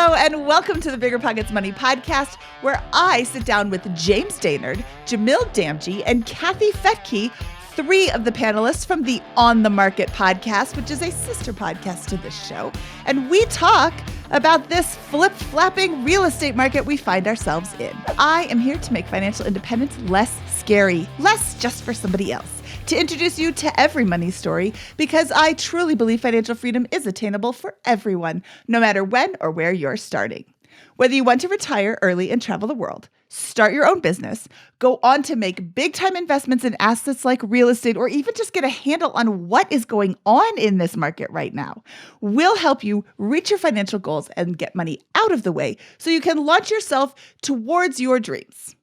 Hello, and welcome to the BiggerPockets Money Podcast, where I sit down with James Dainard, Jamil Damji, and Kathy Fettke, three of the panelists from the On the Market podcast, which is a sister podcast to this show. And we talk about this flip-flapping real estate market we find ourselves in. I am here to make financial independence less scary, less just for somebody else, to introduce you to every money story, because I truly believe financial freedom is attainable for everyone, no matter when or where you're starting. Whether you want to retire early and travel the world, start your own business, go on to make big-time investments in assets like real estate, or even just get a handle on what is going on in this market right now, we'll help you reach your financial goals and get money out of the way so you can launch yourself towards your dreams.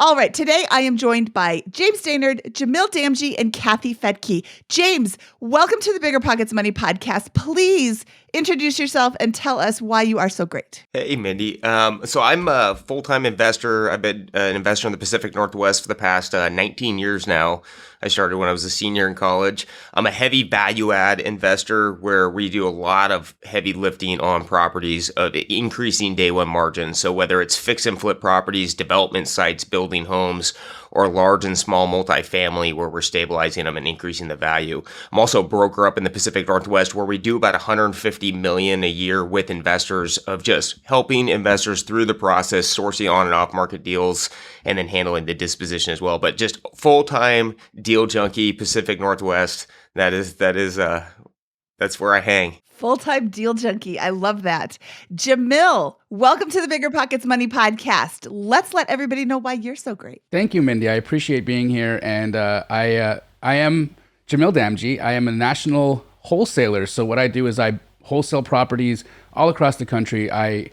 All right, today I am joined by James Dainard, Jamil Damji, and Kathy Fettke. James, welcome to the BiggerPockets Money Podcast. Please introduce yourself and tell us why you are so great. Hey, Mindy. So I'm a full-time investor. I've been an investor in the Pacific Northwest for the past 19 years now. I started when I was a senior in college. I'm a heavy value-add investor where we do a lot of heavy lifting on properties of increasing day one margins. So whether it's fix and flip properties, development sites, building homes, or large and small multifamily where we're stabilizing them and increasing the value. I'm also a broker up in the Pacific Northwest where we do about $150 million a year with investors of just helping investors through the process, sourcing on and off market deals, and then handling the disposition as well. But just full-time deal junkie, Pacific Northwest. That's where I hang. Full-time deal junkie. I love that. Jamil, welcome to the BiggerPockets Money Podcast. Let's let everybody know why you're so great. Thank you, Mindy. I appreciate being here. And I am Jamil Damji. I am a national wholesaler. So what I do is I wholesale properties all across the country. I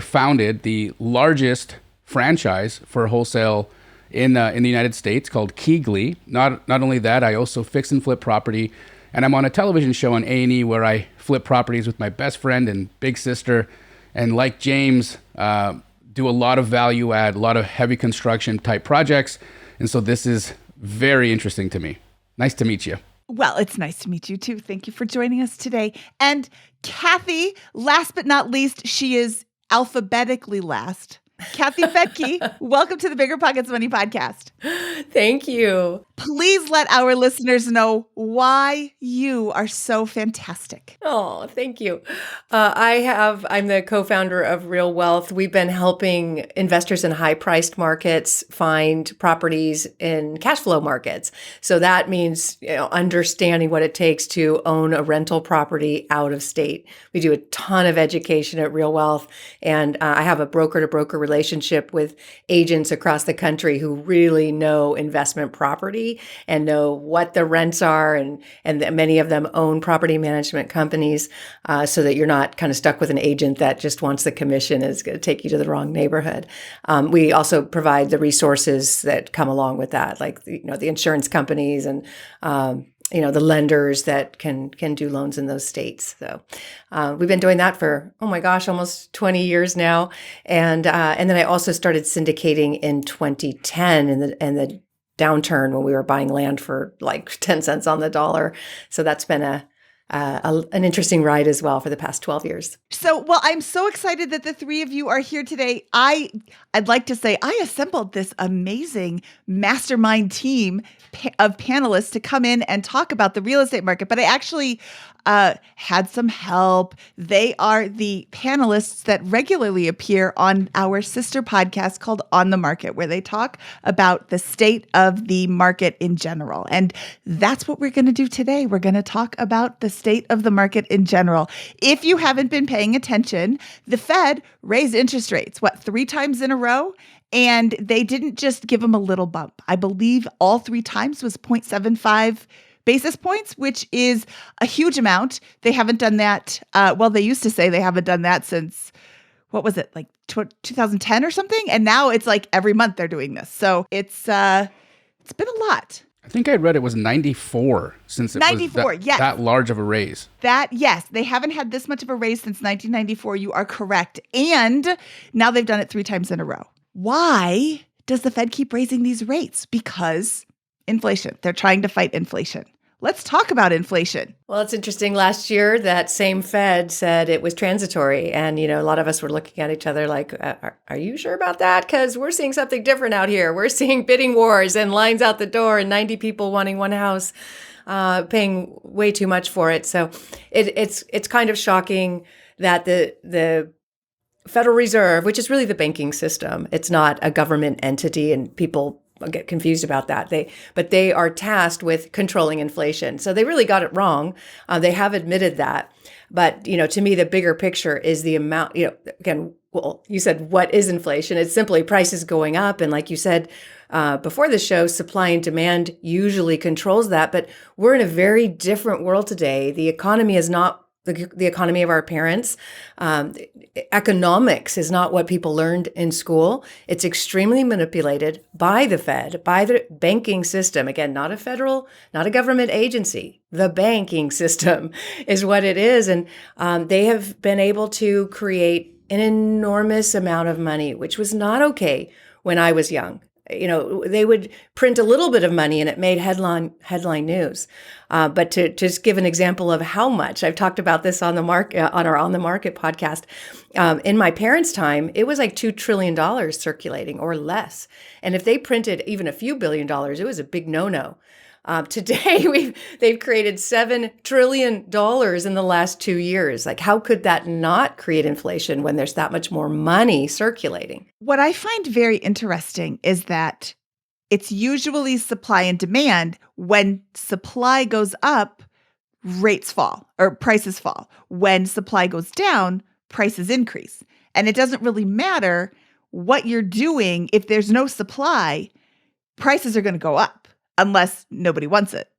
founded the largest franchise for wholesale in the United States called Keegley. Not only that, I also fix and flip property. And I'm on a television show on A&E where I flip properties with my best friend and big sister. And like James, do a lot of value add, a lot of heavy construction type projects. And so this is very interesting to me. Nice to meet you. Well, it's nice to meet you too. Thank you for joining us today. And Kathy, last but not least, she is alphabetically last. Kathy Fettke, welcome to the BiggerPockets Money Podcast. Thank you. Please let our listeners know why you are so fantastic. Oh, thank you. I'm the co-founder of Real Wealth. We've been helping investors in high-priced markets find properties in cash flow markets. So that means, understanding what it takes to own a rental property out of state. We do a ton of education at Real Wealth, and I have a broker-to-broker relationship with agents across the country who really know investment property and know what the rents are, and many of them own property management companies, so that you're not kind of stuck with an agent that just wants the commission and is going to take you to the wrong neighborhood. We also provide the resources that come along with that, like the insurance companies and the lenders that can do loans in those states. So we've been doing that for, oh my gosh, almost 20 years now. And then I also started syndicating in 2010 in the downturn when we were buying land for like 10 cents on the dollar. So that's been an interesting ride as well for the past 12 years. So, well, I'm so excited that the three of you are here today. I'd like to say I assembled this amazing mastermind team of panelists to come in and talk about the real estate market, but I actually had some help. They are the panelists that regularly appear on our sister podcast called On the Market, where they talk about the state of the market in general. And that's what we're going to do today. We're going to talk about the state of the market in general. If you haven't been paying attention, the Fed raised interest rates, 3 times in a row? And they didn't just give them a little bump. I believe all 3 times was 0.75 basis points, which is a huge amount. They haven't done that. They used to say they haven't done that since, what was it, like 2010 or something? And now it's like every month they're doing this. So it's been a lot. I think I read it was 94 since it 94, was that large of a raise. Yes, they haven't had this much of a raise since 1994. You are correct. And now they've done it 3 times in a row. Why does the Fed keep raising these rates? Because inflation. They're trying to fight inflation. Let's talk about inflation. Well, it's interesting. Last year, that same Fed said it was transitory. And, a lot of us were looking at each other like, are you sure about that? Because we're seeing something different out here. We're seeing bidding wars and lines out the door and 90 people wanting one house, paying way too much for it. So it's kind of shocking that the Federal Reserve, which is really the banking system, it's not a government entity, and people get confused about that. But they are tasked with controlling inflation. So they really got it wrong. They have admitted that. But, to me, the bigger picture is the amount, again, well, you said, what is inflation? It's simply prices going up. And like you said before the show, supply and demand usually controls that. But we're in a very different world today. The economy is not the economy of our parents. Economics is not what people learned in school. It's extremely manipulated by the Fed, by the banking system. Again, not a government agency. The banking system is what it is. And they have been able to create an enormous amount of money, which was not okay when I was young. They would print a little bit of money and it made headline news. But to just give an example of how much, I've talked about this on our On the Market podcast. In my parents' time, it was like $2 trillion circulating or less. And if they printed even a few $1 billion, it was a big no-no. Today, they've created $7 trillion in the last 2 years. Like, how could that not create inflation when there's that much more money circulating? What I find very interesting is that it's usually supply and demand. When supply goes up, rates fall or prices fall. When supply goes down, prices increase. And it doesn't really matter what you're doing. If there's no supply, prices are going to go up. Unless nobody wants it,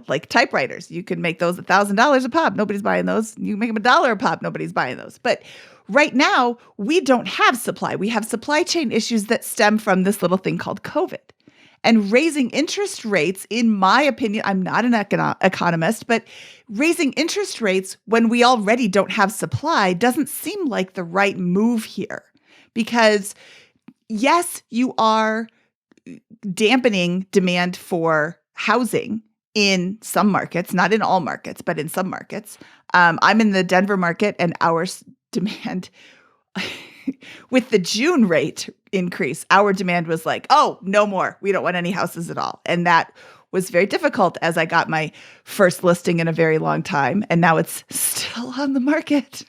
like typewriters. You can make those $1,000 a pop. Nobody's buying those. You make them $1 a pop. Nobody's buying those. But right now, we don't have supply. We have supply chain issues that stem from this little thing called COVID. And raising interest rates, in my opinion, I'm not an economist, but raising interest rates when we already don't have supply doesn't seem like the right move here. Because yes, you are dampening demand for housing in some markets, not in all markets, but in some markets. I'm in the Denver market, and our demand with the June rate increase, our demand was like, oh, no more. We don't want any houses at all. And that was very difficult as I got my first listing in a very long time. And now it's still on the market,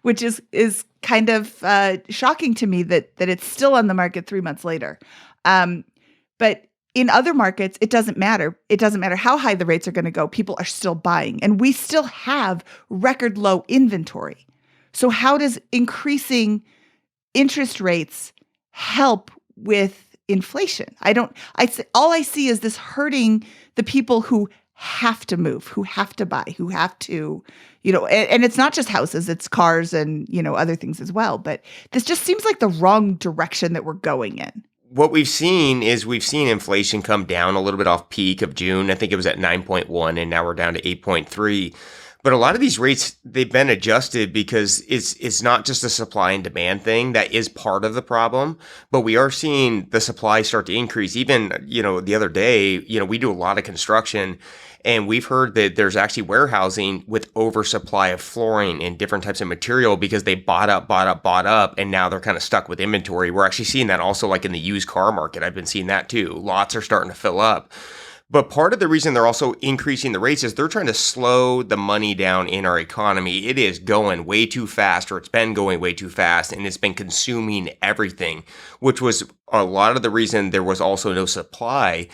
which is kind of shocking to me that it's still on the market 3 months later. But in other markets, it doesn't matter. It doesn't matter how high the rates are going to go. People are still buying, and we still have record low inventory. So how does increasing interest rates help with inflation? All I see is this hurting the people who have to move, who have to buy, who have to, and it's not just houses, it's cars and, other things as well. But this just seems like the wrong direction that we're going in. What we've seen inflation come down a little bit off peak of June. I think it was at 9.1 and now we're down to 8.3. But a lot of these rates, they've been adjusted because it's not just a supply and demand thing. That is part of the problem. But we are seeing the supply start to increase. Even, the other day, we do a lot of construction, and we've heard that there's actually warehousing with oversupply of flooring and different types of material because they bought up, and now they're kind of stuck with inventory. We're actually seeing that also like in the used car market. I've been seeing that too. Lots are starting to fill up. But part of the reason they're also increasing the rates is they're trying to slow the money down in our economy. It is going way too fast, or it's been going way too fast, and it's been consuming everything, which was a lot of the reason there was also no supply.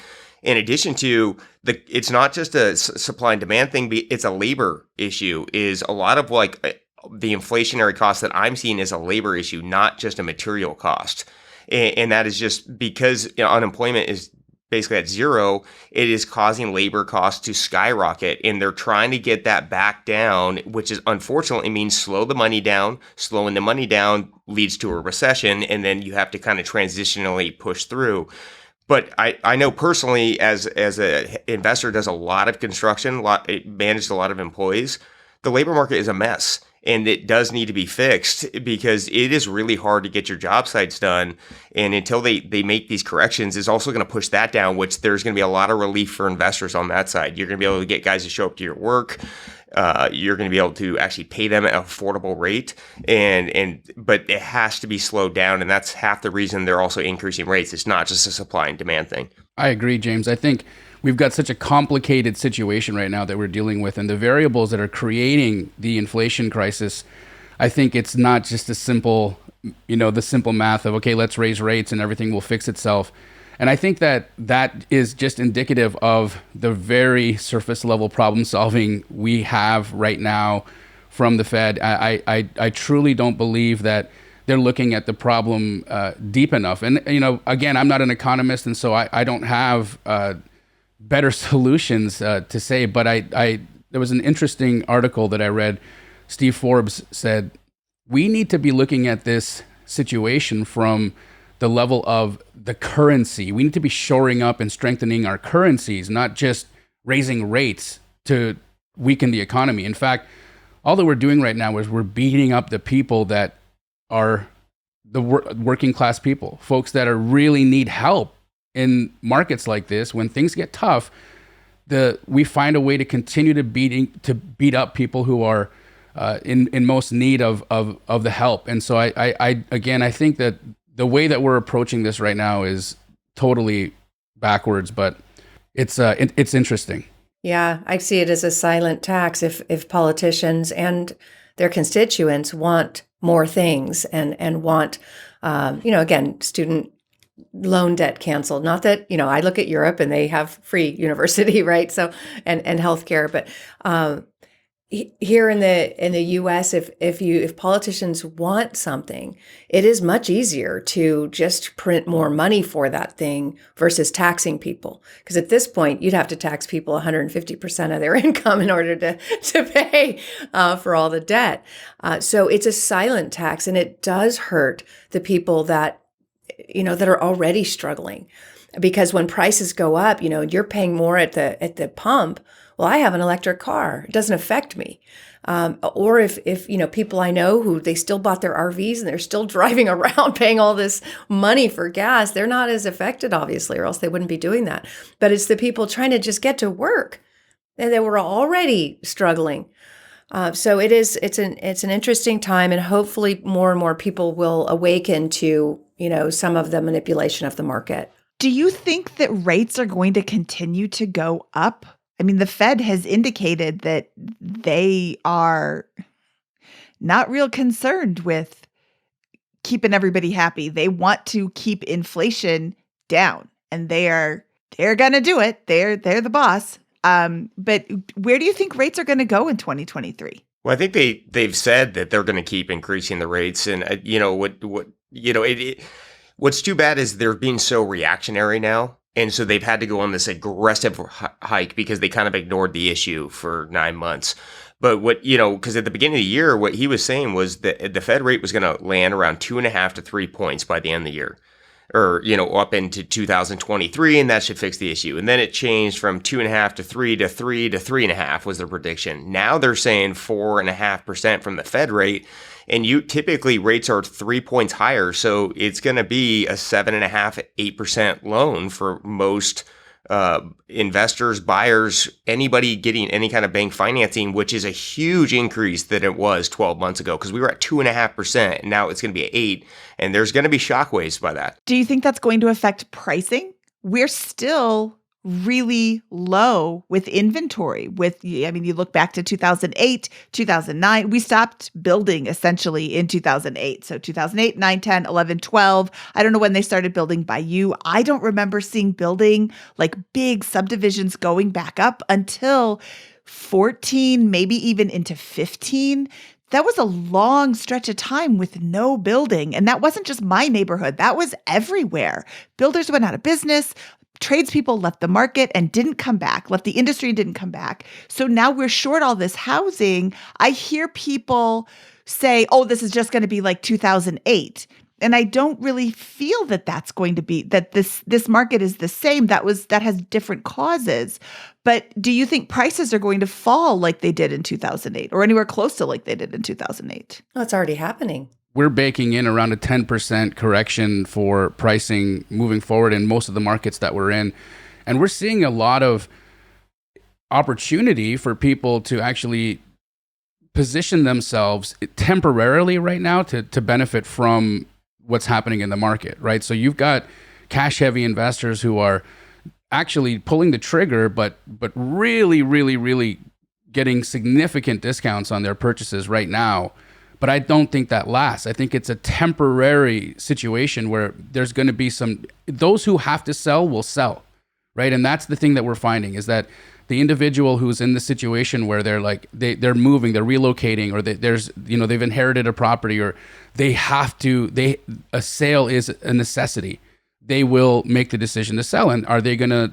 In addition to it's not just a supply and demand thing, it's a labor issue. Is a lot of the inflationary cost that I'm seeing is a labor issue, not just a material cost. And that is just because unemployment is basically at zero. It is causing labor costs to skyrocket, and they're trying to get that back down, which is unfortunately means slow the money down. Slowing the money down leads to a recession, and then you have to kind of transitionally push through. But I know personally, as an investor, does a lot of construction, managed a lot of employees. The labor market is a mess. And it does need to be fixed because it is really hard to get your job sites done. And until they make these corrections, it's also going to push that down, which there's going to be a lot of relief for investors on that side. You're going to be able to get guys to show up to your work. You're going to be able to actually pay them at an affordable rate, but it has to be slowed down, and that's half the reason they're also increasing rates. It's not just a supply and demand thing. I agree, James. I think we've got such a complicated situation right now that we're dealing with, and the variables that are creating the inflation crisis, I think it's not just a simple, the simple math of, okay, let's raise rates and everything will fix itself. And I think that is just indicative of the very surface level problem solving we have right now from the Fed. I truly don't believe that they're looking at the problem deep enough. And, again, I'm not an economist, and so I don't have better solutions to say. But there was an interesting article that I read. Steve Forbes said, we need to be looking at this situation from the level of the currency. We need to be shoring up and strengthening our currencies, not just raising rates to weaken the economy. In fact, all that we're doing right now is we're beating up the people that are the working class people, folks that are really need help in markets like this. When things get tough, we find a way to continue to beat up people who are in most need of the help. And so I think that the way that we're approaching this right now is totally backwards, but it's interesting. Yeah, I see it as a silent tax. If politicians and their constituents want more things and want, again, student loan debt canceled. Not that, I look at Europe and they have free university, right? So and healthcare, but here in the U.S., if politicians want something, it is much easier to just print more money for that thing versus taxing people. Because at this point, you'd have to tax people 150% of their income in order to pay for all the debt. So it's a silent tax, and it does hurt the people that are already struggling. Because when prices go up, you're paying more at the pump. Well, I have an electric car. It doesn't affect me. Or if people I know who they still bought their RVs and they're still driving around paying all this money for gas, they're not as affected, obviously, or else they wouldn't be doing that. But it's the people trying to just get to work, and they were already struggling. So it's an interesting time, and hopefully more and more people will awaken to some of the manipulation of the market. Do you think that rates are going to continue to go up? I mean, the Fed has indicated that they are not real concerned with keeping everybody happy. They want to keep inflation down, and they're going to do it. They're the boss. But where do you think rates are going to go in 2023? Well, I think they've said that they're going to keep increasing the rates, and what's too bad is they're being so reactionary now. And so they've had to go on this aggressive hike because they kind of ignored the issue for 9 months. But because at the beginning of the year, what he was saying was that the Fed rate was going to land around 2.5 to 3 points by the end of the year, or, up into 2023, and that should fix the issue. And then it changed from 2.5 to 3 to 3 to 3.5 was the prediction. Now they're saying 4.5% from the Fed rate. And typically rates are 3 points higher. So it's going to be a 7.5%, 8% loan for most investors, buyers, anybody getting any kind of bank financing, which is a huge increase than it was 12 months ago, because we were at 2.5%. And now it's going to be at 8%. And there's going to be shockwaves by that. Do you think that's going to affect pricing? We're still really low with inventory. You look back to 2008, 2009, we stopped building essentially in 2008. So 2008, 9, 10, 11, 12. I don't know when they started building by you. I don't remember seeing building like big subdivisions going back up until 14, maybe even into 15. That was a long stretch of time with no building. And that wasn't just my neighborhood. That was everywhere. Builders went out of business. Tradespeople left the market and didn't come back, left the industry and didn't come back. So now we're short all this housing. I hear people say, oh, this is just going to be like 2008. And I don't really feel that that's going to be, that this market is the same. That has different causes. But do you think prices are going to fall like they did in 2008 or anywhere close to like they did in 2008? Well, it's already happening. We're baking in around a 10% correction for pricing moving forward in most of the markets that we're in. And we're seeing a lot of opportunity for people to actually position themselves temporarily right now to benefit from what's happening in the market, right? So you've got cash-heavy investors who are actually pulling the trigger, but really, really, really getting significant discounts on their purchases right now. But I don't think that lasts. I think it's a temporary situation where there's going to be those who have to sell will sell, right? And that's the thing that we're finding is that the individual who's in the situation where they're like they're moving, they're relocating, or they've inherited a property, or a sale is a necessity. They will make the decision to sell. And are they going to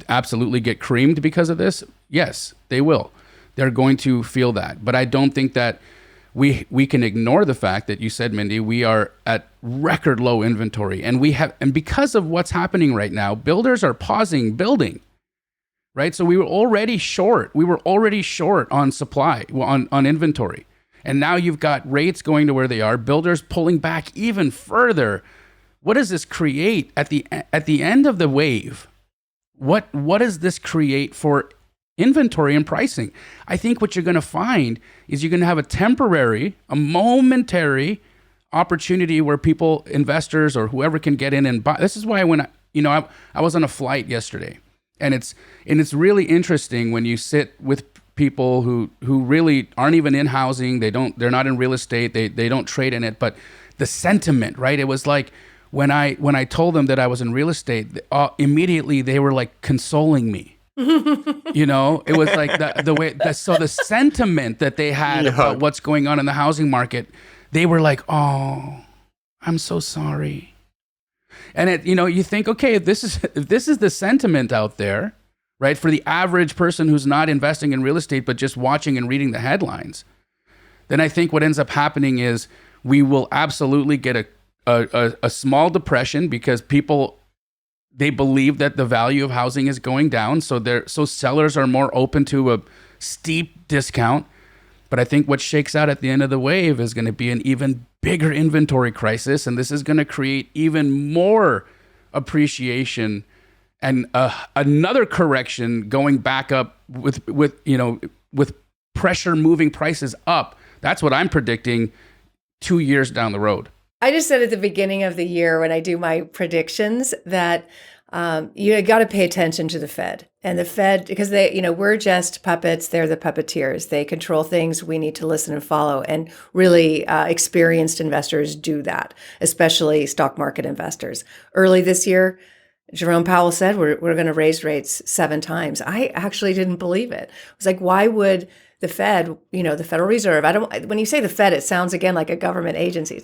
absolutely get creamed because of this? Yes, they will. They're going to feel that. But I don't think that we can ignore the fact that you said, Mindy, we are at record low inventory, and because of what's happening right now, builders are pausing building. Right, so we were already short. We were already short on supply, on inventory, and now you've got rates going to where they are. Builders pulling back even further. What does this create at the end of the wave? What does this create for inventory and pricing? I think what you're going to find is you're going to have a momentary opportunity where investors or whoever can get in and buy. This is why I was on a flight yesterday. And it's really interesting when you sit with people who really aren't even in housing. They're not in real estate. They don't trade in it. But the sentiment, right? It was like when I told them that I was in real estate, immediately they were like consoling me. It was like the sentiment that they had about what's going on in the housing market. They were like, "Oh, I'm so sorry." And you think, okay, if this is the sentiment out there, right, for the average person who's not investing in real estate but just watching and reading the headlines, then I think what ends up happening is we will absolutely get a small depression because they believe that the value of housing is going down, so sellers are more open to a steep discount. But I think what shakes out at the end of the wave is going to be an even bigger inventory crisis, and this is going to create even more appreciation and another correction going back up with pressure moving prices up. That's what I'm predicting 2 years down the road. I just said at the beginning of the year when I do my predictions that you got to pay attention to the Fed. And the Fed, because we're just puppets, they're the puppeteers. They control things. We need to listen and follow. And really experienced investors do that, especially stock market investors. Early this year, Jerome Powell said we're going to raise rates 7 times. I actually didn't believe it. I was like, why would the Fed, the Federal Reserve, when you say the Fed, it sounds again like a government agency.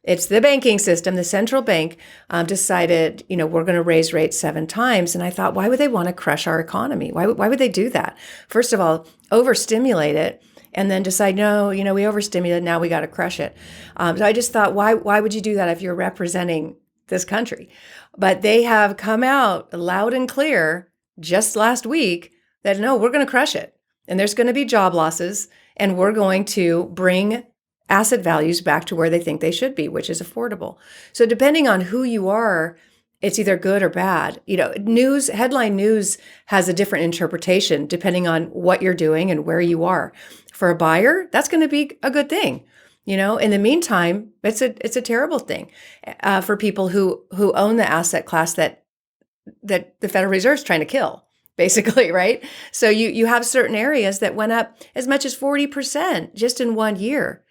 It's the banking system. The central bank decided, we're going to raise rates 7 times. And I thought, why would they want to crush our economy? Why would they do that? First of all, overstimulate it and then decide, no, we overstimulated, now we got to crush it. So I just thought, why would you do that if you're representing this country? But they have come out loud and clear just last week that no, we're going to crush it. And there's going to be job losses, and we're going to bring asset values back to where they think they should be, which is affordable. So depending on who you are, it's either good or bad. Headline news has a different interpretation depending on what you're doing and where you are. For a buyer, that's going to be a good thing. In the meantime, it's a terrible thing for people who own the asset class that the Federal Reserve is trying to kill. Basically, right? So you have certain areas that went up as much as 40% just in 1 year.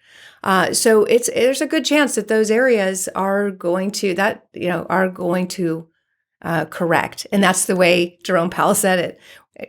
So there's a good chance that those areas are going to correct, and that's the way Jerome Powell said it.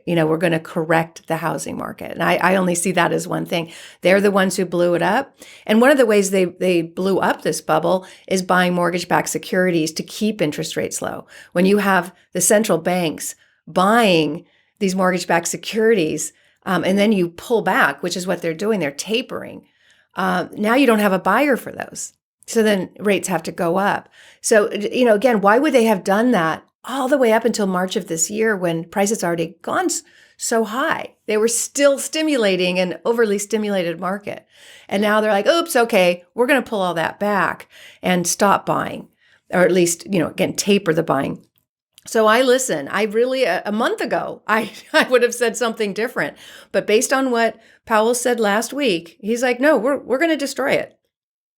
We're going to correct the housing market, and I only see that as one thing. They're the ones who blew it up, and one of the ways they blew up this bubble is buying mortgage-backed securities to keep interest rates low. When you have the central banks buying these mortgage-backed securities, and then you pull back, which is what they're doing. They're tapering. Now you don't have a buyer for those. So then rates have to go up. So, again, why would they have done that all the way up until March of this year when prices already gone so high? They were still stimulating an overly stimulated market. And now they're like, oops, okay, we're going to pull all that back and stop buying, or at least, again, taper the buying. So I listen. I really, a month ago, I would have said something different. But based on what Powell said last week, he's like, no, we're going to destroy it.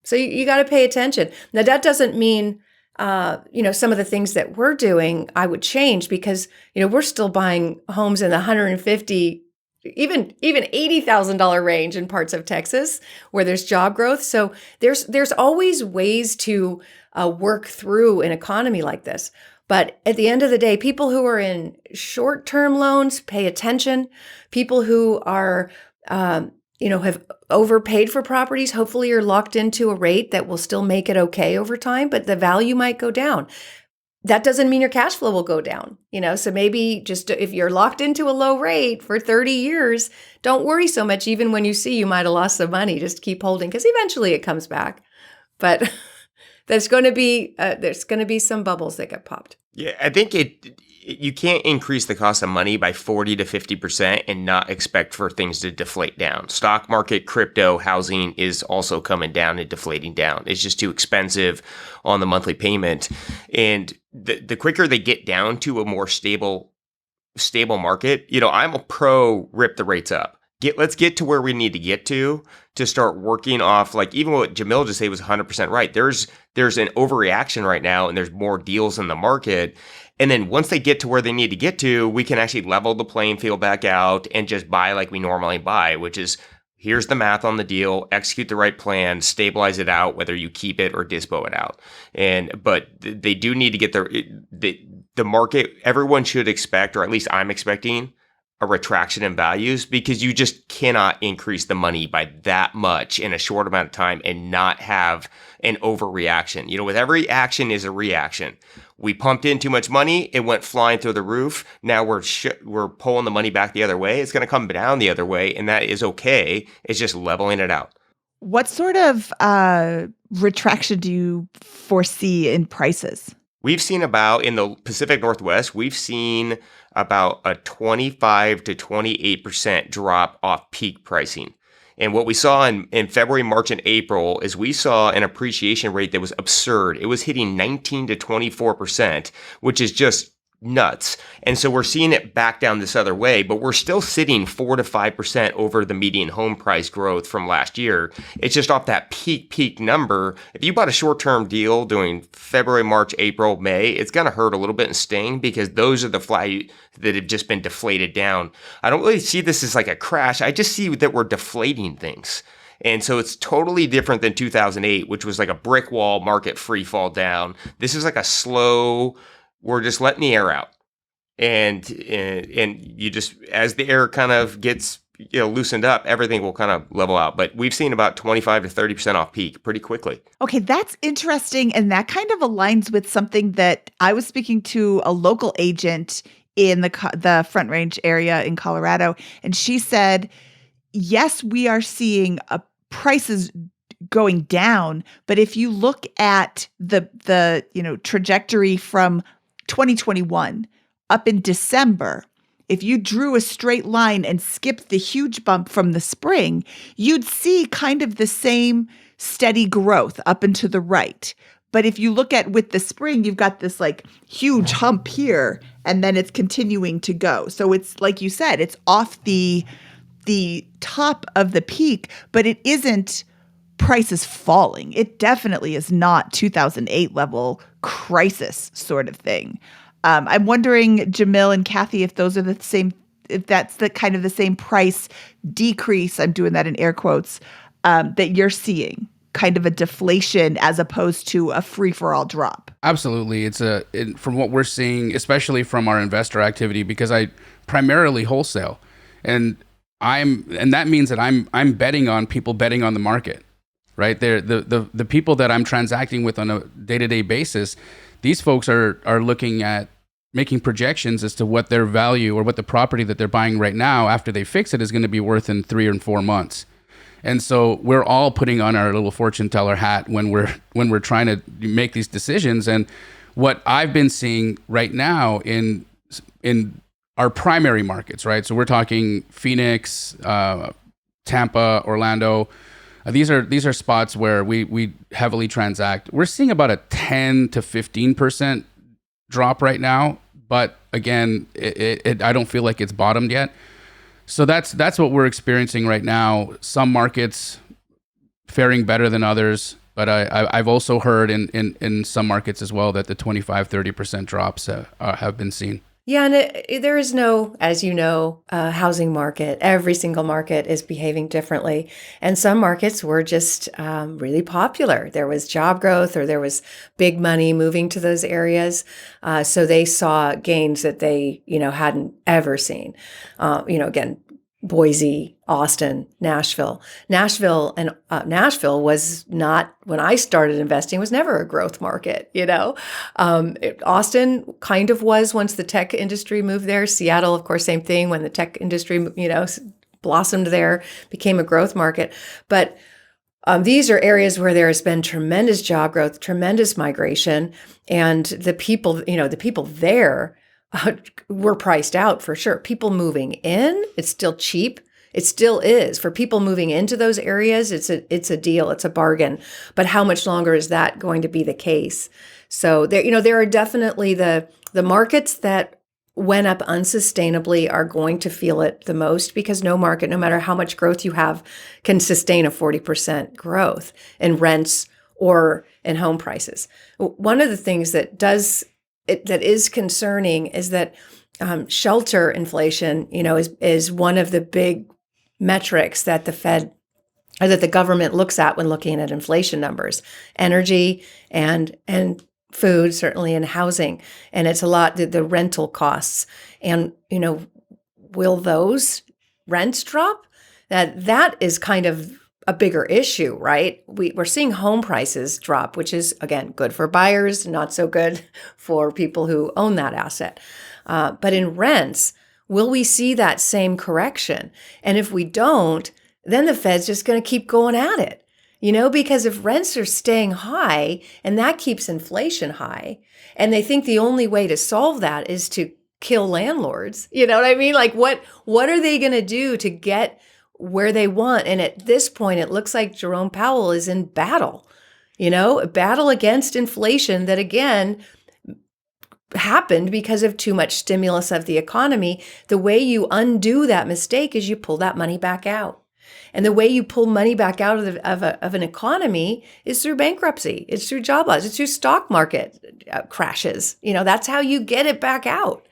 So you got to pay attention. Now, that doesn't mean, some of the things that we're doing, I would change because, we're still buying homes in the 150, even $80,000 range in parts of Texas where there's job growth. So there's always ways to work through an economy like this. But at the end of the day, people who are in short-term loans, pay attention. People who are, have overpaid for properties, hopefully you're locked into a rate that will still make it okay over time, but the value might go down. That doesn't mean your cash flow will go down, so maybe just if you're locked into a low rate for 30 years, don't worry so much. Even when you see you might have lost some money, just keep holding because eventually it comes back. But there's going to be some bubbles that get popped. Yeah, I think you can't increase the cost of money by 40 to 50% and not expect for things to deflate down. Stock market, crypto, housing is also coming down and deflating down. It's just too expensive on the monthly payment. And the quicker they get down to a more stable market, I'm a pro rip the rates up. Let's get to where we need to get to start working off, like even what Jamil just said was 100% right. There's an overreaction right now and there's more deals in the market. And then once they get to where they need to get to, we can actually level the playing field back out and just buy like we normally buy, which is here's the math on the deal, execute the right plan, stabilize it out, whether you keep it or dispo it out. But they do need to get the market, everyone should expect, or at least I'm expecting, a retraction in values because you just cannot increase the money by that much in a short amount of time and not have an overreaction. With every action is a reaction. We pumped in too much money. It went flying through the roof. Now we're pulling the money back the other way. It's going to come down the other way, and that is okay. It's just leveling it out. What sort of retraction do you foresee in prices? We've seen about, in the Pacific Northwest, we've seen about a 25 to 28% drop off peak pricing. And what we saw in February, March, and April is we saw an appreciation rate that was absurd. It was hitting 19 to 24%, which is just nuts. And so we're seeing it back down this other way, but we're still sitting 4 to 5% over the median home price growth from last year. It's just off that peak number. If you bought a short-term deal during February, March, April, May, it's going to hurt a little bit and sting because those are the fly that have just been deflated down. I don't really see this as like a crash. I just see that we're deflating things. And so it's totally different than 2008, which was like a brick wall market free fall down. This is like a slow, we're just letting the air out. And you just, as the air kind of gets loosened up, everything will kind of level out. But we've seen about 25 to 30% off peak pretty quickly. Okay, that's interesting. And that kind of aligns with something that I was speaking to a local agent in the Front Range area in Colorado. And she said, yes, we are seeing prices going down. But if you look at the trajectory from 2021 up in December, if you drew a straight line and skipped the huge bump from the spring, you'd see kind of the same steady growth up and to the right. But if you look at with the spring, you've got this like huge hump here, and then it's continuing to go. So it's like you said, it's off the top of the peak, but it isn't prices falling. It definitely is not 2008 level crisis sort of thing. I'm wondering, Jamil and Kathy, if those are the same, if that's the kind of the same price decrease, I'm doing that in air quotes, that you're seeing, kind of a deflation as opposed to a free-for-all drop. Absolutely. From what we're seeing, especially from our investor activity, because I primarily wholesale, and that means that I'm betting on people betting on the market, right? They're the people that I'm transacting with on a day-to-day basis. These folks are looking at making projections as to what their value or what the property that they're buying right now after they fix it is going to be worth in 3 or 4 months. And so we're all putting on our little fortune teller hat when we're trying to make these decisions. And what I've been seeing right now in our primary markets, right? So we're talking Phoenix, Tampa, Orlando. These are spots where we heavily transact. We're seeing about a 10 to 15% drop right now, but again, I don't feel like it's bottomed yet. So that's what we're experiencing right now. Some markets faring better than others, but I've also heard in some markets as well that the 25-30% drops have been seen. Yeah, and there is no, as you know, housing market. Every single market is behaving differently. And some markets were just really popular. There was job growth or there was big money moving to those areas. So they saw gains that they, hadn't ever seen. Again, Boise, Austin, Nashville. Nashville was not, when I started investing, was never a growth market, Austin kind of was once the tech industry moved there. Seattle, of course, same thing. When the tech industry, blossomed there, became a growth market. But these are areas where there has been tremendous job growth, tremendous migration, and the people there were priced out for sure. People moving in, it's still cheap. It still is. For people moving into those areas, it's a deal, it's a bargain. But how much longer is that going to be the case? So there are definitely the markets that went up unsustainably are going to feel it the most, because no market, no matter how much growth you have, can sustain a 40% growth in rents or in home prices. One of the things that is concerning is that shelter inflation, is one of the big metrics that the Fed or that the government looks at when looking at inflation numbers. Energy and food, certainly, and housing, and it's a lot the rental costs. And will those rents drop? That is kind of a bigger issue, right? We're seeing home prices drop, which is, again, good for buyers, not so good for people who own that asset. But in rents, will we see that same correction? And if we don't, then the Fed's just going to keep going at it, because if rents are staying high and that keeps inflation high, and they think the only way to solve that is to kill landlords, you know what I mean? Like what are they going to do to get where they want? And at this point, it looks like Jerome Powell is in battle, a battle against inflation that, again, happened because of too much stimulus of the economy. The way you undo that mistake is you pull that money back out. And the way you pull money back out of an economy is through bankruptcy. It's through job loss. It's through stock market crashes. That's how you get it back out.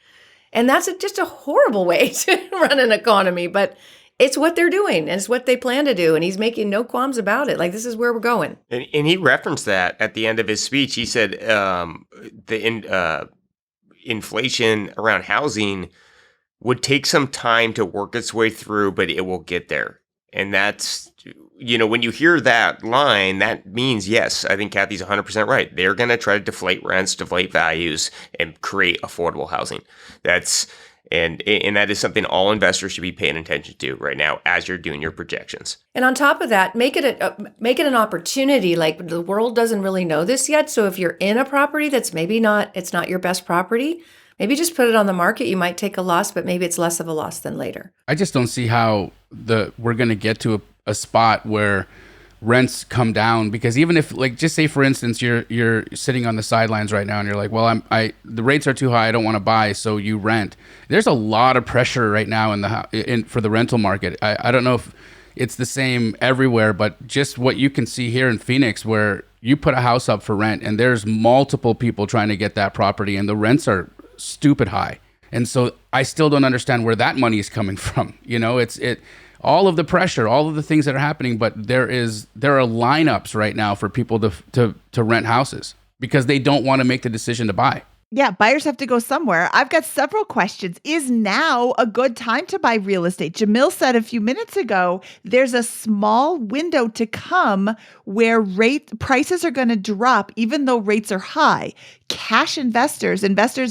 And that's just a horrible way to run an economy. But it's what they're doing, and it's what they plan to do. And he's making no qualms about it. Like, this is where we're going. And he referenced that at the end of his speech. He said inflation around housing would take some time to work its way through, but it will get there. And that's, when you hear that line, that means, yes, I think Kathy's 100% right. They're going to try to deflate rents, deflate values, and create affordable housing. And that is something all investors should be paying attention to right now as you're doing your projections. And on top of that, make it an opportunity. Like, the world doesn't really know this yet. So if you're in a property that's it's not your best property, maybe just put it on the market. You might take a loss, but maybe it's less of a loss than later. I just don't see how we're going to get to a spot where rents come down, because even if, like, just say for instance you're sitting on the sidelines right now and you're like, well, the rates are too high, I don't want to buy, so you rent. There's a lot of pressure right now for the rental market. I don't know if it's the same everywhere, but just what you can see here in Phoenix, where you put a house up for rent and there's multiple people trying to get that property and the rents are stupid high. And so I still don't understand where that money is coming from. All of the pressure, all of the things that are happening, but there are lineups right now for people to rent houses because they don't want to make the decision to buy. Yeah, buyers have to go somewhere. I've got several questions. Is now a good time to buy real estate? Jamil said a few minutes ago, there's a small window to come where prices are going to drop even though rates are high. Cash investors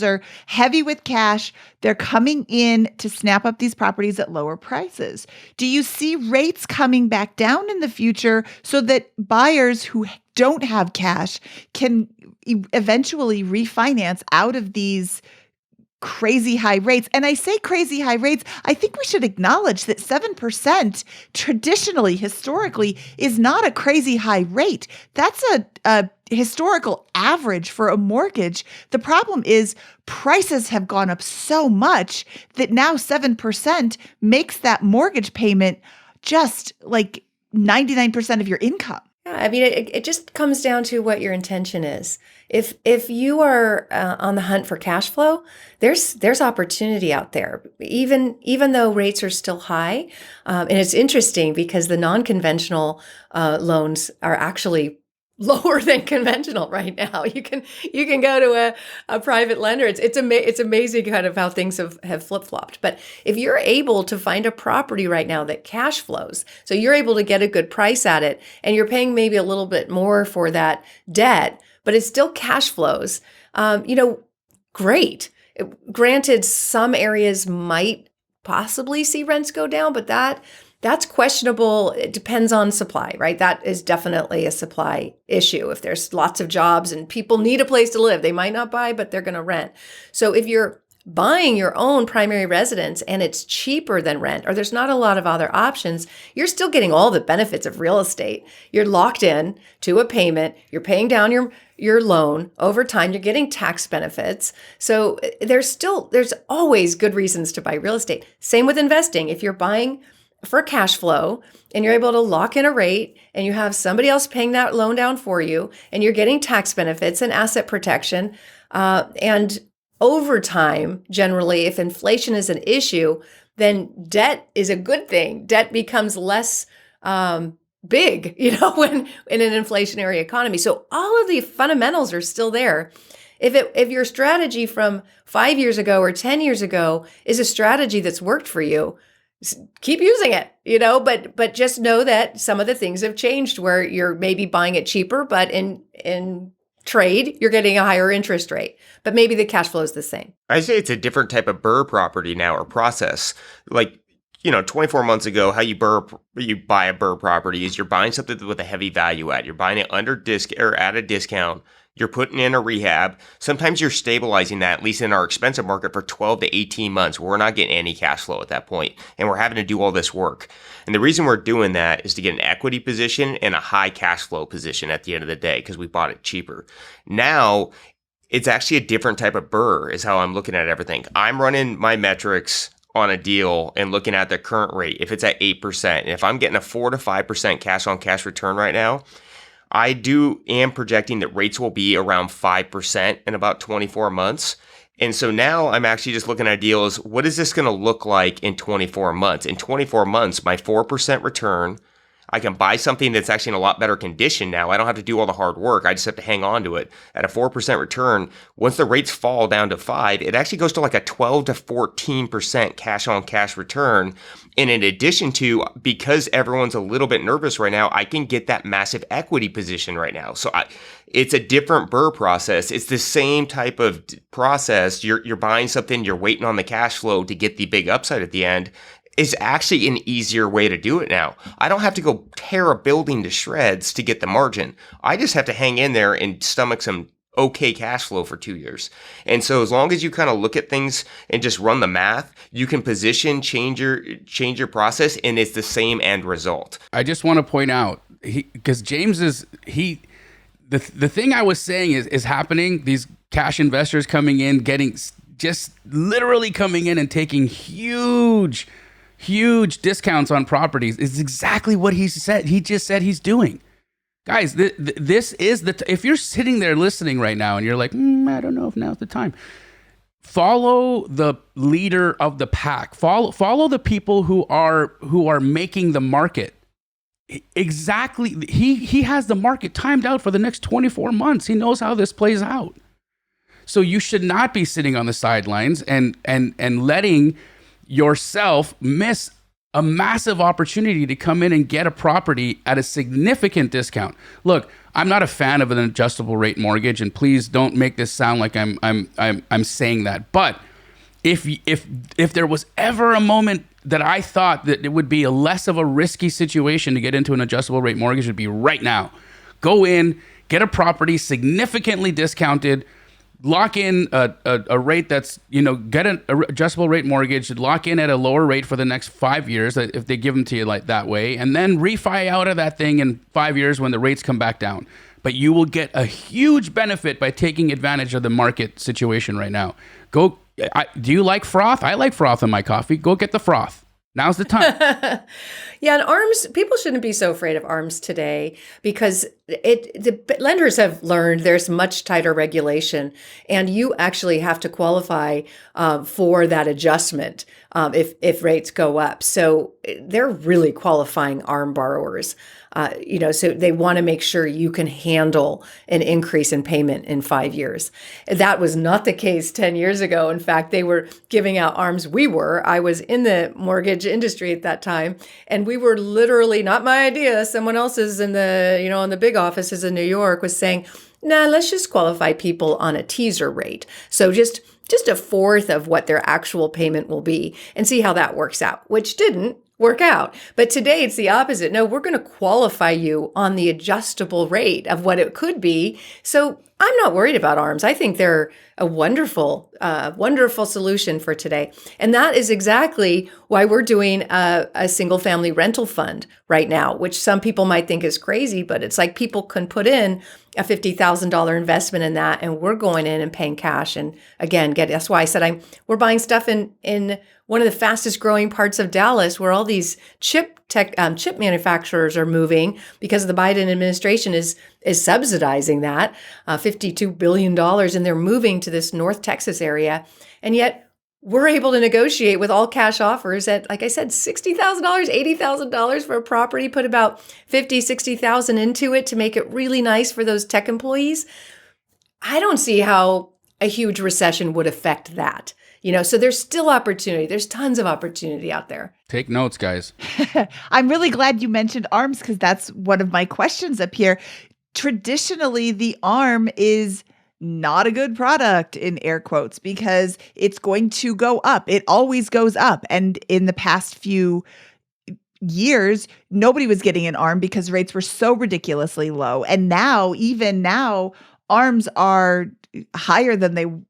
are heavy with cash. They're coming in to snap up these properties at lower prices. Do you see rates coming back down in the future so that buyers who don't have cash can eventually refinance out of these crazy high rates? And I say crazy high rates, I think we should acknowledge that 7% traditionally, historically, is not a crazy high rate. That's a historical average for a mortgage. The problem is prices have gone up so much that now 7% makes that mortgage payment just like 99% of your income. Yeah, I mean, it just comes down to what your intention is. If you are on the hunt for cash flow, there's opportunity out there, even though rates are still high. And it's interesting because the non-conventional loans are actually lower than conventional right now. You can go to a private lender. It's amazing kind of how things have flip-flopped. But if you're able to find a property right now that cash flows, so you're able to get a good price at it, and you're paying maybe a little bit more for that debt, but it still cash flows, great. Granted, some areas might possibly see rents go down, but that's questionable. It depends on supply, right? That is definitely a supply issue. If there's lots of jobs and people need a place to live, they might not buy, but they're going to rent. So if you're buying your own primary residence and it's cheaper than rent, or there's not a lot of other options, you're still getting all the benefits of real estate. You're locked in to a payment. You're paying down your loan over time. You're getting tax benefits. So there's always good reasons to buy real estate. Same with investing. If you're buying for cash flow and you're able to lock in a rate and you have somebody else paying that loan down for you and you're getting tax benefits and asset protection, and over time, generally, if inflation is an issue, then debt is a good thing. Debt becomes less big, when in an inflationary economy. So all of the fundamentals are still there. If your strategy from 5 years ago or 10 years ago is a strategy that's worked for you, keep using it, but just know that some of the things have changed where you're maybe buying it cheaper, but in trade, you're getting a higher interest rate, but maybe the cash flow is the same. I say it's a different type of BRRRR property now, or process. Like, 24 months ago, how you buy a BRRRR property is you're buying something with a heavy value add. You're buying it under or at a discount. You're putting in a rehab. Sometimes you're stabilizing that, at least in our expensive market, for 12 to 18 months. We're not getting any cash flow at that point, and we're having to do all this work. And the reason we're doing that is to get an equity position and a high cash flow position at the end of the day, because we bought it cheaper. Now, it's actually a different type of BRRRR is how I'm looking at everything. I'm running my metrics on a deal and looking at the current rate. If it's at 8%, and if I'm getting a 4 to 5% cash on cash return right now, I am projecting that rates will be around 5% in about 24 months. And so now I'm actually just looking at deals. What is this going to look like in 24 months? In 24 months, my 4% return, I can buy something that's actually in a lot better condition now. I don't have to do all the hard work. I just have to hang on to it at a 4% return. Once the rates fall down to 5, it actually goes to like a 12 to 14% cash on cash return. And in addition to, because everyone's a little bit nervous right now, I can get that massive equity position right now. So it's a different BRRRR process. It's the same type of process. You're buying something, you're waiting on the cash flow to get the big upside at the end. Is actually an easier way to do it now. I don't have to go tear a building to shreds to get the margin. I just have to hang in there and stomach some okay cash flow for 2 years. And so as long as you kind of look at things and just run the math, you can position, change your process, and it's the same end result. I just want to point out, because James the thing I was saying is happening. These cash investors coming in, just literally coming in and taking huge discounts on properties is exactly what he just said he's doing. Guys, this is if you're sitting there listening right now and you're like, I don't know if now's the time. Follow the leader of the pack. Follow the people who are making the market. Exactly. He has the market timed out for the next 24 months. He knows how this plays out. So you should not be sitting on the sidelines and letting yourself miss a massive opportunity to come in and get a property at a significant discount. Look, I'm not a fan of an adjustable rate mortgage, and please don't make this sound like I'm saying that. But if there was ever a moment that I thought that it would be a less of a risky situation to get into an adjustable rate mortgage, it'd be right now. Go in, get a property significantly discounted, lock in a rate that's, get an adjustable rate mortgage, lock in at a lower rate for the next 5 years if they give them to you like that way, and then refi out of that thing in 5 years when the rates come back down. But you will get a huge benefit by taking advantage of the market situation right now. Do you like froth? I like froth in my coffee. Go get the froth. Now's the time. Yeah, and ARMs, people shouldn't be so afraid of ARMs today because the lenders have learned there's much tighter regulation, and you actually have to qualify for that adjustment if rates go up. So they're really qualifying ARM borrowers. So they want to make sure you can handle an increase in payment in 5 years. That was not the case 10 years ago. In fact, they were giving out ARMs. I was in the mortgage industry at that time, and we were literally, not my idea, someone else's in the big offices in New York was saying, nah, let's just qualify people on a teaser rate. So just a fourth of what their actual payment will be and see how that works out, which didn't work out. But today it's the opposite. No, we're going to qualify you on the adjustable rate of what it could be. So I'm not worried about ARMs. I think they're a wonderful solution for today. And that is exactly why we're doing a single family rental fund right now, which some people might think is crazy, but it's like people can put in a $50,000 investment in that, and we're going in and paying cash. And again, that's why I said we're buying stuff in one of the fastest growing parts of Dallas, where all these chip manufacturers are moving because the Biden administration is subsidizing that $52 billion, and they're moving to this North Texas area. And yet we're able to negotiate with all cash offers at, like I said, $60,000, $80,000 for a property, put about $50,000, $60,000 into it to make it really nice for those tech employees. I don't see how a huge recession would affect that. So there's still opportunity. There's tons of opportunity out there. Take notes, guys. I'm really glad you mentioned ARMs because that's one of my questions up here. Traditionally, the ARM is not a good product in air quotes because it's going to go up. It always goes up. And in the past few years, nobody was getting an ARM because rates were so ridiculously low. And even now, ARMs are higher than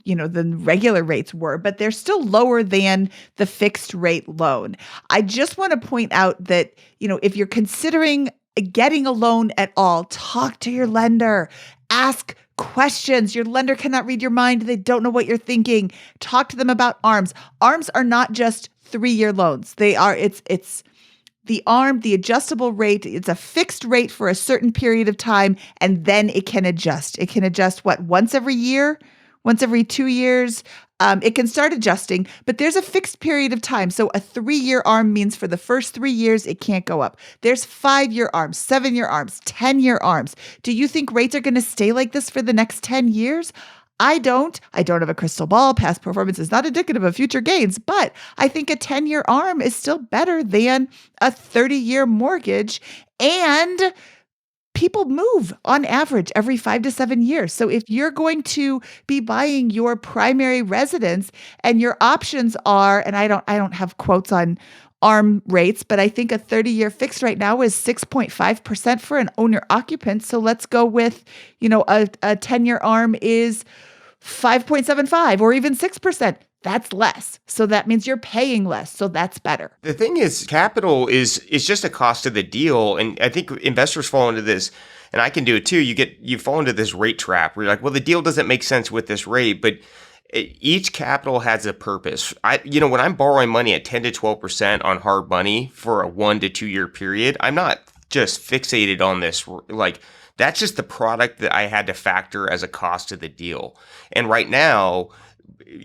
than regular rates were, but they're still lower than the fixed rate loan. I just want to point out that, if you're considering getting a loan at all, talk to your lender, ask questions. Your lender cannot read your mind. They don't know what you're thinking. Talk to them about ARMs. ARMs are not just 3-year loans. It's the ARM, the adjustable rate. It's a fixed rate for a certain period of time, and then it can adjust. It can adjust once every year? Once every 2 years, it can start adjusting, but there's a fixed period of time. So a 3-year ARM means for the first 3 years, it can't go up. There's 5-year ARMs, 7-year ARMs, 10-year ARMs. Do you think rates are going to stay like this for the next 10 years? I don't have a crystal ball. Past performance is not indicative of future gains, but I think a 10-year ARM is still better than a 30-year mortgage. And people move on average every 5 to 7 years. So if you're going to be buying your primary residence and your options are, and I don't have quotes on ARM rates, but I think a 30-year fixed right now is 6.5% for an owner occupant. So let's go with, a 10-year ARM is 5.75 or even 6%. That's less. So that means you're paying less. So that's better. The thing is, capital is just a cost of the deal. And I think investors fall into this, and I can do it too. You fall into this rate trap where you're like, well, the deal doesn't make sense with this rate, but each capital has a purpose. When I'm borrowing money at 10 to 12% on hard money for a 1 to 2 year period, I'm not just fixated on this. Like, that's just the product that I had to factor as a cost of the deal. And right now,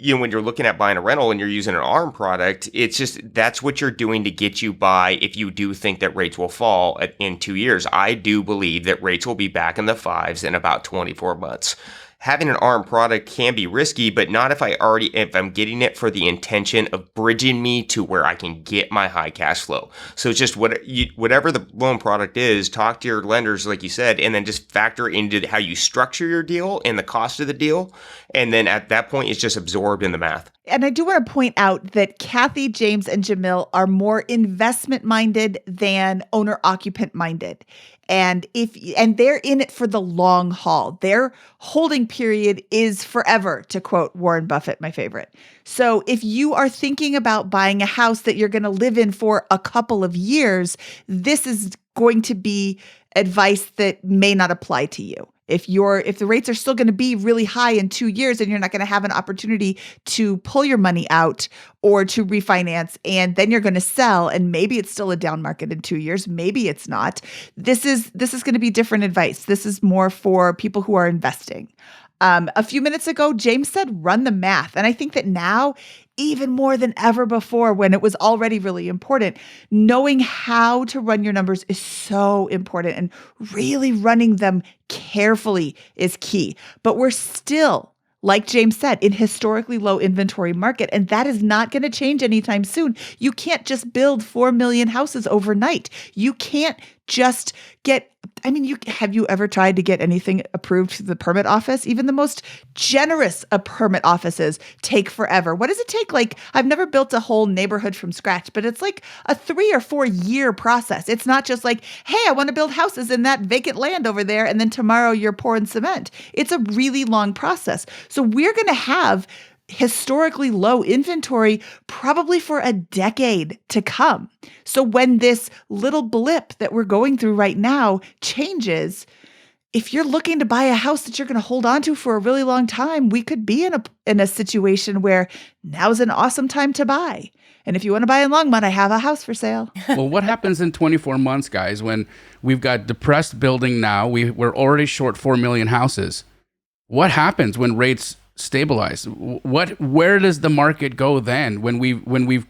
when you're looking at buying a rental and you're using an ARM product, it's just that's what you're doing to get you by if you do think that rates will fall in 2 years. I do believe that rates will be back in the 5s in about 24 months. Having an ARM product can be risky, but not if I'm getting it for the intention of bridging me to where I can get my high cash flow. So it's just whatever the loan product is, talk to your lenders, like you said, and then just factor into how you structure your deal and the cost of the deal. And then at that point, it's just absorbed in the math. And I do want to point out that Kathy, James, and Jamil are more investment minded than owner occupant minded. And they're in it for the long haul. Their holding period is forever, to quote Warren Buffett, my favorite. So if you are thinking about buying a house that you're going to live in for a couple of years, this is going to be advice that may not apply to you. If the rates are still going to be really high in 2 years and you're not going to have an opportunity to pull your money out or to refinance, and then you're going to sell, and maybe it's still a down market in 2 years, maybe it's not. This is going to be different advice. This is more for people who are investing. A few minutes ago, James said, run the math. And I think that now, even more than ever before, when it was already really important, knowing how to run your numbers is so important, and really running them carefully is key. But we're still, like James said, in historically low inventory market, and that is not going to change anytime soon. You can't just build 4 million houses overnight. You can't just have you ever tried to get anything approved through the permit office? Even the most generous of permit offices take forever. What does it take? Like, I've never built a whole neighborhood from scratch, but it's like a 3 or 4 year process. It's not just like, hey, I want to build houses in that vacant land over there, and then tomorrow you're pouring cement. It's a really long process. So we're going to have historically low inventory probably for a decade to come. So when this little blip that we're going through right now changes, if you're looking to buy a house that you're going to hold on to for a really long time, we could be in a situation where now's an awesome time to buy. And if you want to buy in Longmont, I have a house for sale. Well, what happens in 24 months, guys, when we've got depressed building now? We're already short 4 million houses. What happens when rates stabilize? Where does the market go then when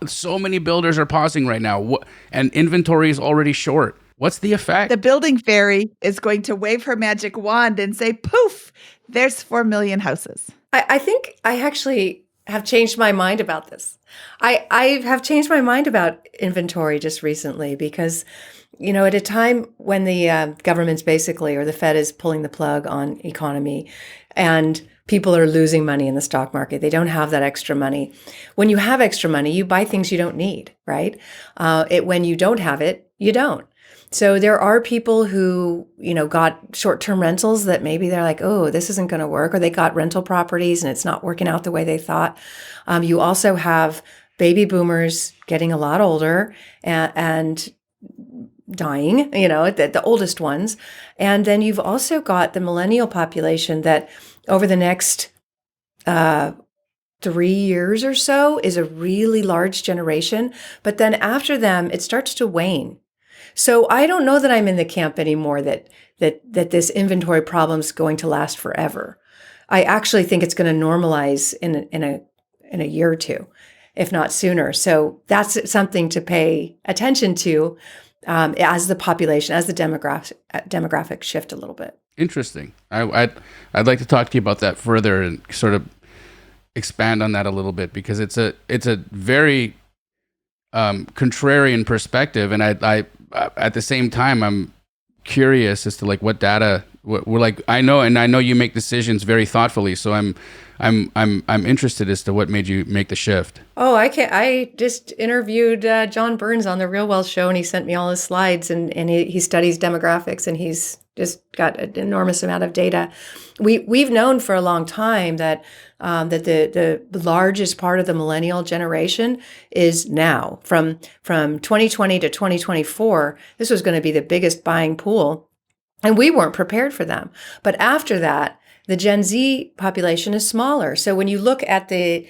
so many builders are pausing right now, and inventory is already short? What's the effect? The building fairy is going to wave her magic wand and say, poof, there's 4 million houses. I think I actually have changed my mind about this. I have changed my mind about inventory just recently because, at a time when the government's basically, or the Fed is pulling the plug on economy, and people are losing money in the stock market. They don't have that extra money. When you have extra money, you buy things you don't need, right? When you don't have it, you don't. So there are people who, got short-term rentals that maybe they're like, oh, this isn't going to work, or they got rental properties and it's not working out the way they thought. You also have baby boomers getting a lot older and dying, the oldest ones. And then you've also got the millennial population that over the next 3 years or so is a really large generation. But then after them, it starts to wane. So I don't know that I'm in the camp anymore that this inventory problem is going to last forever. I actually think it's going to normalize in a year or two, if not sooner. So that's something to pay attention to as the population, as the demographic shift a little bit. Interesting. I'd like to talk to you about that further and sort of expand on that a little bit, because it's a very contrarian perspective, and I at the same time I'm curious as to like what data we're like. I know you make decisions very thoughtfully, so I'm interested as to what made you make the shift. Oh, I just interviewed John Burns on the Real Wealth Show, and he sent me all his slides, and he studies demographics, and he's just got an enormous amount of data. We've known for a long time that the largest part of the millennial generation is now. From 2020 to 2024, this was going to be the biggest buying pool, and we weren't prepared for them. But after that, the Gen Z population is smaller. So when you look at the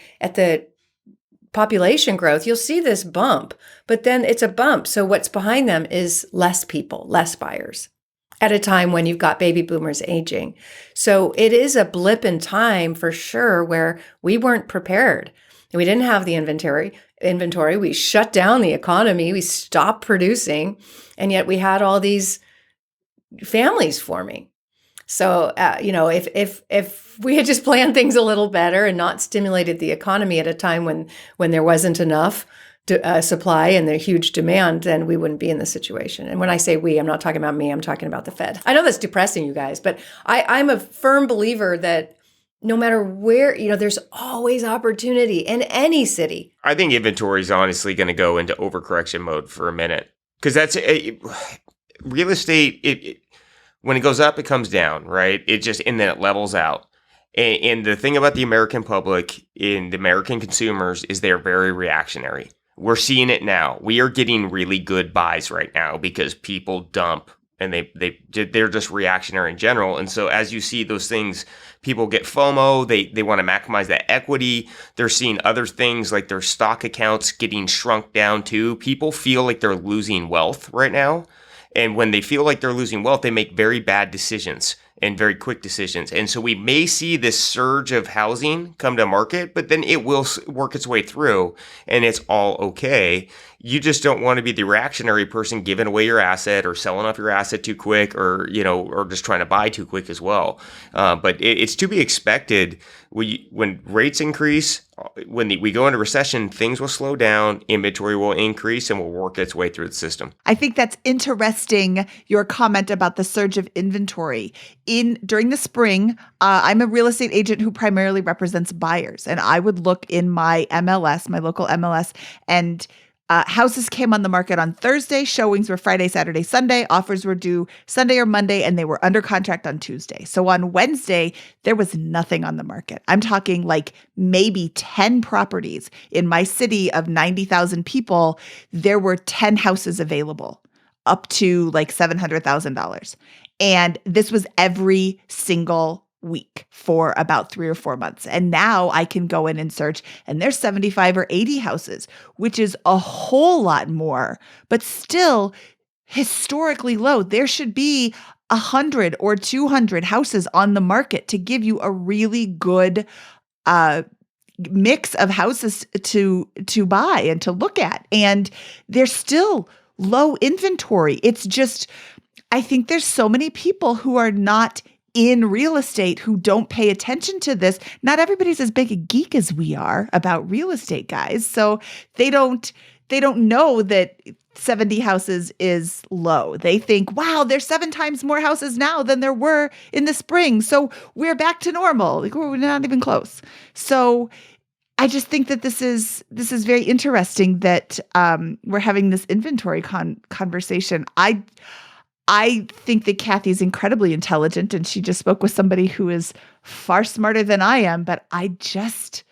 population growth, you'll see this bump, but then it's a bump. So what's behind them is less people, less buyers at a time when you've got baby boomers aging. So it is a blip in time for sure where we weren't prepared. We didn't have the inventory. We shut down the economy. We stopped producing. And yet we had all these families forming. So, if we had just planned things a little better and not stimulated the economy at a time when there wasn't enough supply and the huge demand, then we wouldn't be in this situation. And when I say we, I'm not talking about me, I'm talking about the Fed. I know that's depressing, you guys, but I'm a firm believer that no matter where, there's always opportunity in any city. I think inventory is honestly going to go into overcorrection mode for a minute, because real estate. When it goes up, it comes down, right? And then it levels out. And the thing about the American public and the American consumers is they're very reactionary. We're seeing it now. We are getting really good buys right now because people dump and they're just reactionary in general. And so as you see those things, people get FOMO. They want to maximize that equity. They're seeing other things like their stock accounts getting shrunk down too. People feel like they're losing wealth right now. And when they feel like they're losing wealth, they make very bad decisions and very quick decisions. And so we may see this surge of housing come to market, but then it will work its way through and it's all okay. You just don't want to be the reactionary person giving away your asset or selling off your asset too quick, or just trying to buy too quick as well. But it's to be expected when rates increase, when we go into recession, things will slow down, inventory will increase, and will work its way through the system. I think that's interesting, your comment about the surge of inventory. During the spring, I'm a real estate agent who primarily represents buyers, and I would look in my MLS, my local MLS, and houses came on the market on Thursday. Showings were Friday, Saturday, Sunday. Offers were due Sunday or Monday, and they were under contract on Tuesday. So on Wednesday, there was nothing on the market. I'm talking like maybe 10 properties. In my city of 90,000 people, there were 10 houses available up to like $700,000. And this was every single week for about 3 or 4 months. And now I can go in and search, and there's 75 or 80 houses, which is a whole lot more, but still historically low. There should be 100 or 200 houses on the market to give you a really good mix of houses to buy and to look at. And there's still low inventory. It's just, I think there's so many people who are not in real estate who don't pay attention to this. Not everybody's as big a geek as we are about real estate, guys. So they don't know that 70 houses is low. They think, wow, there's 7 times more houses now than there were in the spring. So we're back to normal. Like, we're not even close. So I just think that this is very interesting that we're having this inventory conversation. I think that Kathy's incredibly intelligent, and she just spoke with somebody who is far smarter than I am, but I just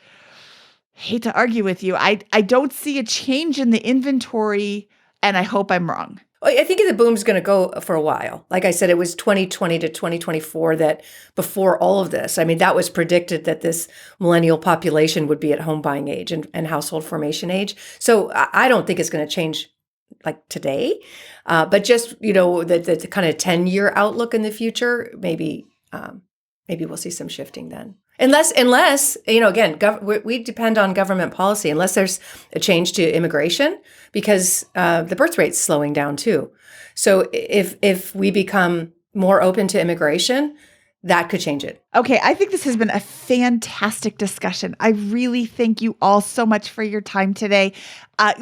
hate to argue with you. I don't see a change in the inventory, and I hope I'm wrong. I think the boom's going to go for a while. Like I said, it was 2020 to 2024 that before all of this, I mean, that was predicted that this millennial population would be at home buying age and household formation age. So I don't think it's going to change like today, but just, the kind of 10-year outlook in the future, maybe we'll see some shifting then. Unless again, we depend on government policy, unless there's a change to immigration, because the birth rate's slowing down too. So if we become more open to immigration, that could change it. Okay, I think this has been a fantastic discussion. I really thank you all so much for your time today.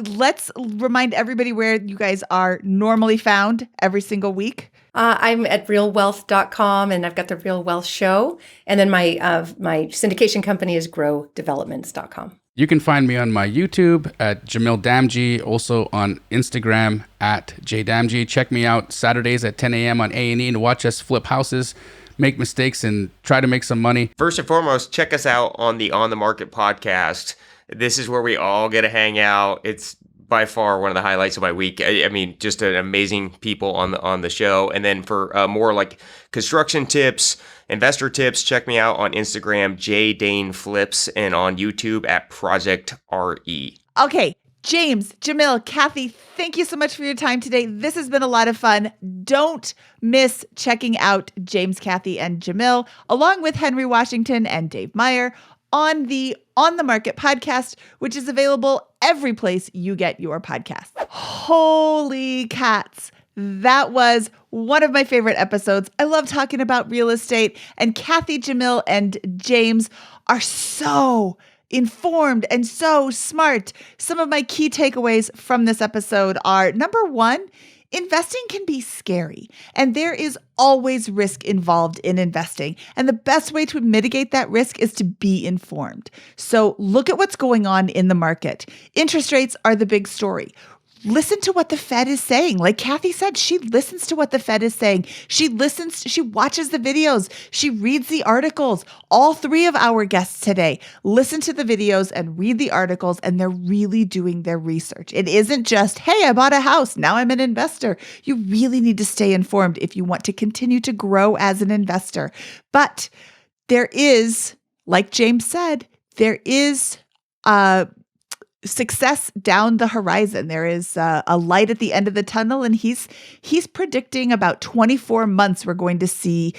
Let's remind everybody where you guys are normally found every single week. I'm at realwealth.com, and I've got the Real Wealth Show. And then my syndication company is growdevelopments.com. You can find me on my YouTube at Jamil Damji, also on Instagram at jdamji. Check me out Saturdays at 10 a.m. on A&E and watch us flip houses, make mistakes, and try to make some money. First and foremost, check us out on the On the Market podcast. This is where we all get to hang out. It's by far one of the highlights of my week. I mean, just an amazing people on the show. And then for more like construction tips, investor tips, check me out on Instagram, jdainflips, and on YouTube at Project RE. Okay. James, Jamil, Kathy, thank you so much for your time today. This has been a lot of fun. Don't miss checking out James, Kathy, and Jamil, along with Henry Washington and Dave Meyer, on the On the Market podcast, which is available every place you get your podcasts. Holy cats. That was one of my favorite episodes. I love talking about real estate, and Kathy, Jamil, and James are so informed and so smart. Some of my key takeaways from this episode are, number one, Investing can be scary, and there is always risk involved in investing. And the best way to mitigate that risk is to be informed. So look at what's going on in the market. Interest rates are the big story. Listen to what the Fed is saying. Like Kathy said, she listens to what the Fed is saying. She watches the videos. She reads the articles. All three of our guests today listen to the videos and read the articles, and they're really doing their research. It isn't just, hey, I bought a house, now I'm an investor. You really need to stay informed if you want to continue to grow as an investor. But there is, like James said, there is success down the horizon. There is a light at the end of the tunnel, and he's predicting about 24 months we're going to see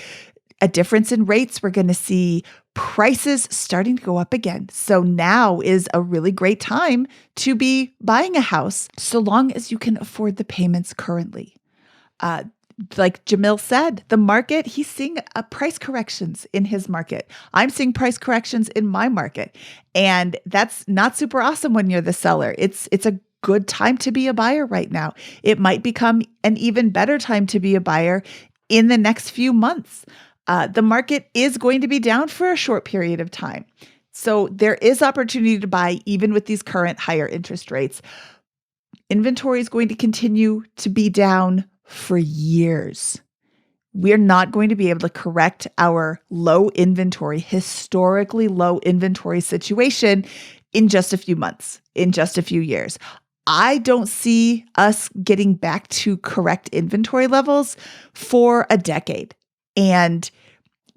a difference in rates. We're going to see prices starting to go up again. So now is a really great time to be buying a house, so long as you can afford the payments currently. Like Jamil said, the market, he's seeing price corrections in his market. I'm seeing price corrections in my market. And that's not super awesome when you're the seller. It's a good time to be a buyer right now. It might become an even better time to be a buyer in the next few months. The market is going to be down for a short period of time. So there is opportunity to buy even with these current higher interest rates. Inventory is going to continue to be down for years. We're not going to be able to correct our historically low inventory situation in just a few months, in just a few years. I don't see us getting back to correct inventory levels for a decade. And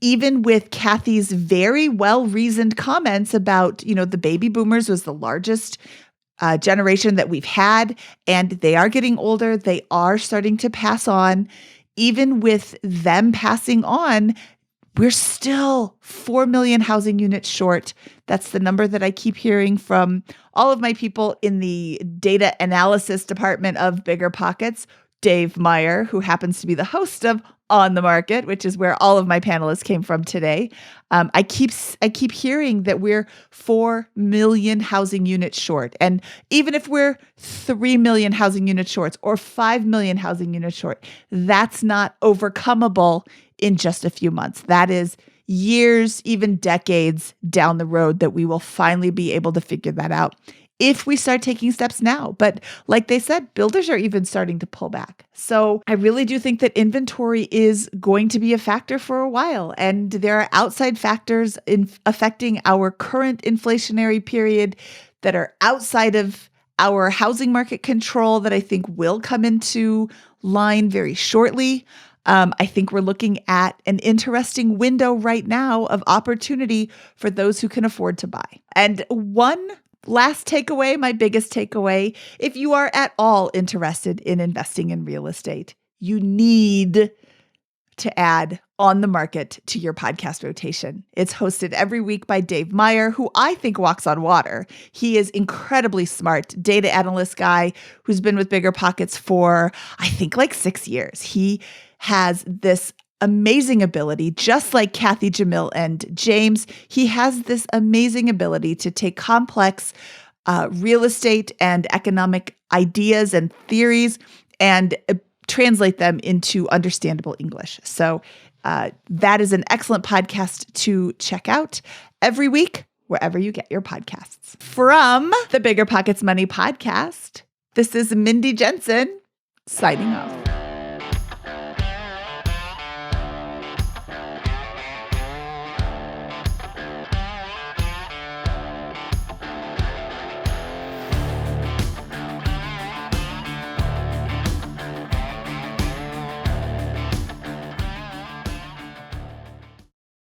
even with Kathy's very well-reasoned comments about, the baby boomers was the largest generation that we've had, and they are getting older. They are starting to pass on. Even with them passing on, we're still 4 million housing units short. That's the number that I keep hearing from all of my people in the data analysis department of BiggerPockets. Dave Meyer, who happens to be the host of On the Market, which is where all of my panelists came from today. I keep hearing that we're 4 million housing units short. And even if we're 3 million housing units short or 5 million housing units short, that's not overcomable in just a few months. That is years, even decades down the road that we will finally be able to figure that out if we start taking steps now. But like they said, builders are even starting to pull back. So I really do think that inventory is going to be a factor for a while. And there are outside factors affecting our current inflationary period that are outside of our housing market control that I think will come into line very shortly. I think we're looking at an interesting window right now of opportunity for those who can afford to buy. And one last takeaway, my biggest takeaway, if you are at all interested in investing in real estate, you need to add On the Market to your podcast rotation. It's hosted every week by Dave Meyer, who I think walks on water. He is incredibly smart, data analyst guy who's been with BiggerPockets for, I think, like 6 years. He has this amazing ability, just like Kathy, Jamil, and James. He has this amazing ability to take complex real estate and economic ideas and theories and translate them into understandable English. So that is an excellent podcast to check out every week, wherever you get your podcasts. From the BiggerPockets Money Podcast, this is Mindy Jensen signing off.